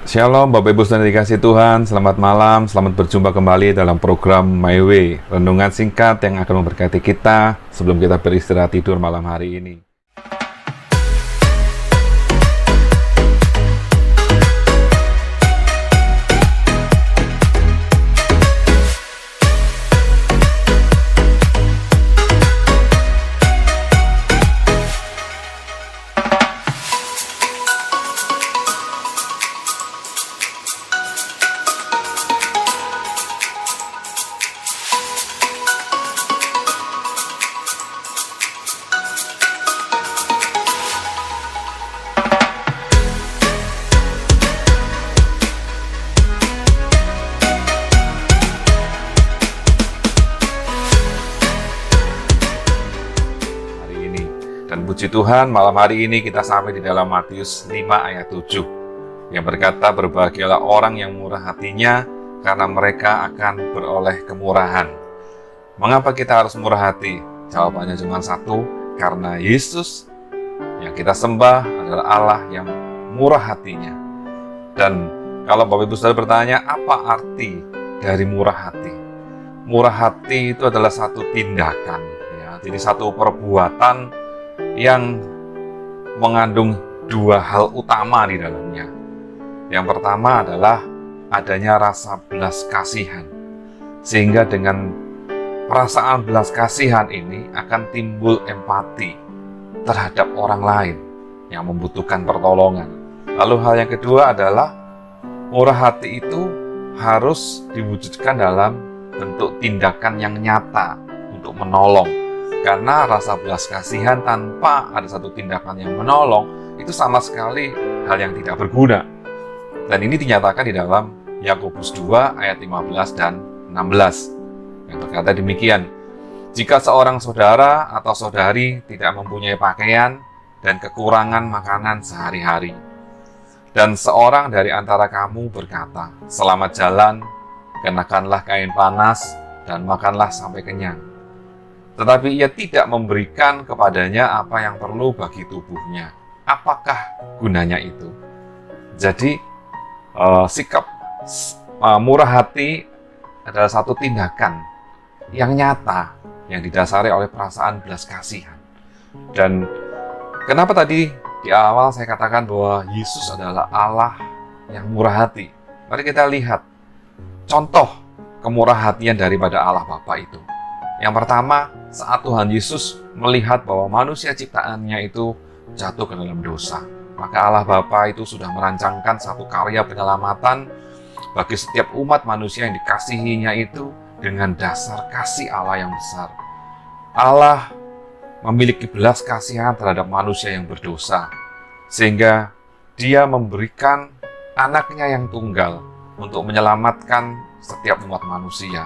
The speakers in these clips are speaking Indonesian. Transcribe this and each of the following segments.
Shalom Bapak Ibu Saudara dikasih Tuhan, selamat malam, selamat berjumpa kembali dalam program My Way, renungan singkat yang akan memberkati kita sebelum kita beristirahat tidur malam hari ini. Dan puji Tuhan, malam hari ini kita sampai di dalam Matius 5 ayat 7 yang berkata, berbahagialah orang yang murah hatinya karena mereka akan beroleh kemurahan. Mengapa kita harus murah hati? Jawabannya cuma satu, karena Yesus yang kita sembah adalah Allah yang murah hatinya. Dan kalau Bapak Ibu Saudara bertanya, apa arti dari murah hati? Murah hati itu adalah satu tindakan, ya. Jadi satu perbuatan yang mengandung dua hal utama di dalamnya. Yang pertama adalah adanya rasa belas kasihan. Sehingga dengan perasaan belas kasihan ini akan timbul empati terhadap orang lain yang membutuhkan pertolongan. Lalu hal yang kedua adalah murah hati itu harus diwujudkan dalam bentuk tindakan yang nyata untuk menolong. Karena rasa belas kasihan tanpa ada satu tindakan yang menolong itu sama sekali hal yang tidak berguna. Dan ini dinyatakan di dalam Yakobus 2 ayat 15 dan 16 yang berkata demikian. Jika seorang saudara atau saudari tidak mempunyai pakaian dan kekurangan makanan sehari-hari, dan seorang dari antara kamu berkata, selamat jalan, kenakanlah kain panas dan makanlah sampai kenyang, tetapi ia tidak memberikan kepadanya apa yang perlu bagi tubuhnya, apakah gunanya itu? Jadi sikap murah hati adalah satu tindakan yang nyata yang didasari oleh perasaan belas kasihan. Dan kenapa tadi di awal saya katakan bahwa Yesus adalah Allah yang murah hati? Mari kita lihat contoh kemurah hatian daripada Allah Bapa itu. Yang pertama, saat Tuhan Yesus melihat bahwa manusia ciptaannya itu jatuh ke dalam dosa, maka Allah Bapa itu sudah merancangkan satu karya penyelamatan bagi setiap umat manusia yang dikasihinya itu dengan dasar kasih Allah yang besar. Allah memiliki belas kasihan terhadap manusia yang berdosa, sehingga Dia memberikan anaknya yang tunggal untuk menyelamatkan setiap umat manusia.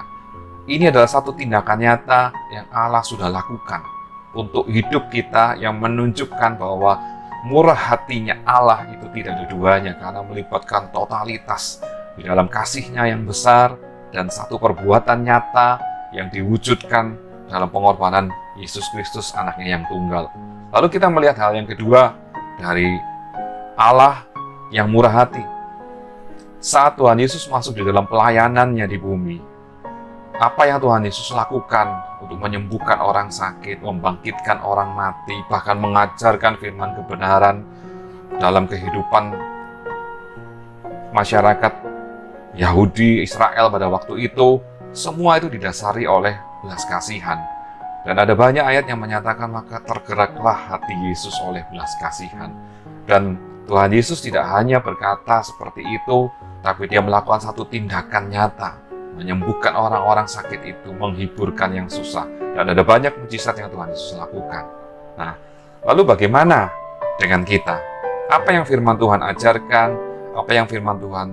Ini adalah satu tindakan nyata yang Allah sudah lakukan untuk hidup kita, yang menunjukkan bahwa murah hatinya Allah itu tidak ada duanya, karena melibatkan totalitas di dalam kasih-Nya yang besar dan satu perbuatan nyata yang diwujudkan dalam pengorbanan Yesus Kristus, anaknya yang tunggal. Lalu kita melihat hal yang kedua dari Allah yang murah hati. Saat Tuhan Yesus masuk di dalam pelayanannya di bumi, apa yang Tuhan Yesus lakukan untuk menyembuhkan orang sakit, membangkitkan orang mati, bahkan mengajarkan firman kebenaran dalam kehidupan masyarakat Yahudi, Israel pada waktu itu, semua itu didasari oleh belas kasihan. Dan ada banyak ayat yang menyatakan maka tergeraklah hati Yesus oleh belas kasihan. Dan Tuhan Yesus tidak hanya berkata seperti itu, tapi Dia melakukan satu tindakan nyata, menyembuhkan orang-orang sakit itu, menghiburkan yang susah. Dan ada banyak mujizat yang Tuhan Yesus lakukan. Nah, lalu bagaimana dengan kita? Apa yang firman Tuhan ajarkan? Apa yang firman Tuhan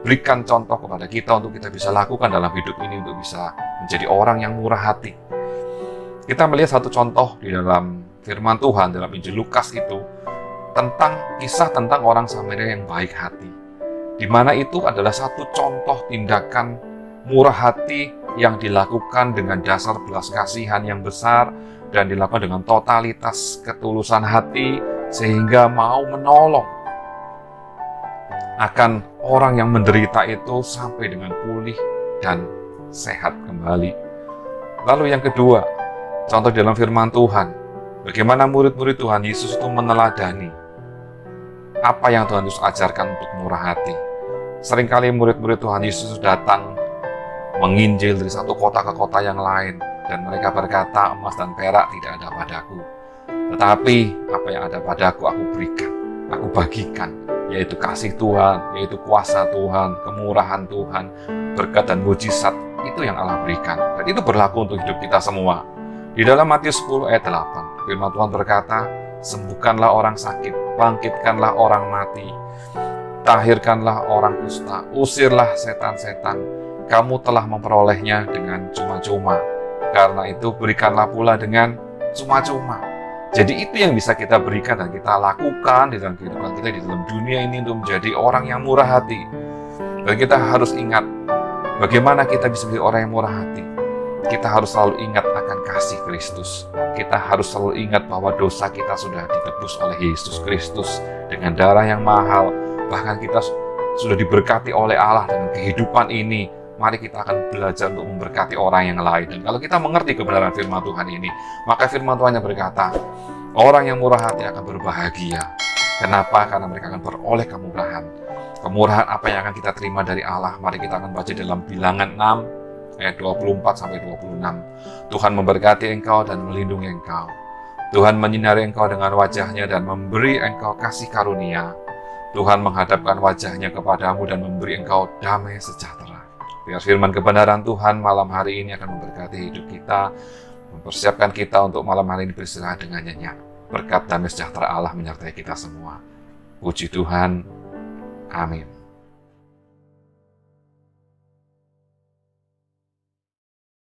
berikan contoh kepada kita untuk kita bisa lakukan dalam hidup ini untuk bisa menjadi orang yang murah hati? Kita melihat satu contoh di dalam firman Tuhan dalam Injil Lukas itu tentang kisah tentang orang Samaria yang baik hati, di mana itu adalah satu contoh tindakan murah hati yang dilakukan dengan dasar belas kasihan yang besar dan dilakukan dengan totalitas ketulusan hati sehingga mau menolong. akan orang yang menderita itu sampai dengan pulih dan sehat kembali. Lalu yang kedua, contoh dalam firman Tuhan, bagaimana murid-murid Tuhan Yesus itu meneladani apa yang Tuhan Yesus ajarkan untuk murah hati. Seringkali murid-murid Tuhan Yesus datang menginjil dari satu kota ke kota yang lain, dan mereka berkata, emas dan perak tidak ada padaku, tetapi apa yang ada padaku aku berikan, aku bagikan, yaitu kasih Tuhan, yaitu kuasa Tuhan, kemurahan Tuhan, berkat dan mujizat. Itu yang Allah berikan, dan itu berlaku untuk hidup kita semua. Di dalam Matius 10 ayat 8, firman Tuhan berkata, sembuhkanlah orang sakit, bangkitkanlah orang mati, tahirkanlah orang kusta, usirlah setan-setan. Kamu telah memperolehnya dengan cuma-cuma, karena itu berikanlah pula dengan cuma-cuma. Jadi itu yang bisa kita berikan dan kita lakukan di dalam kehidupan kita di dalam dunia ini untuk menjadi orang yang murah hati. Dan kita harus ingat bagaimana kita bisa menjadi orang yang murah hati. Kita harus selalu ingat akan kasih Kristus. Kita harus selalu ingat bahwa dosa kita sudah ditebus oleh Yesus Kristus dengan darah yang mahal. Bahkan kita sudah diberkati oleh Allah dengan kehidupan ini. Mari kita akan belajar untuk memberkati orang yang lain. Dan kalau kita mengerti kebenaran firman Tuhan ini, maka firman Tuhan yang berkata, orang yang murah hati akan berbahagia. Kenapa? Karena mereka akan beroleh kemurahan. Kemurahan apa yang akan kita terima dari Allah? Mari kita akan baca dalam Bilangan 6, ayat 24-26. Tuhan memberkati engkau dan melindungi engkau. Tuhan menyinari engkau dengan wajahnya dan memberi engkau kasih karunia. Tuhan menghadapkan wajahnya kepadamu dan memberi engkau damai sejahtera. Biar firman kebenaran Tuhan malam hari ini akan memberkati hidup kita, mempersiapkan kita untuk malam hari ini beristirahat dengan nyenyak. Berkat damai sejahtera Allah menyertai kita semua. Puji Tuhan. Amin.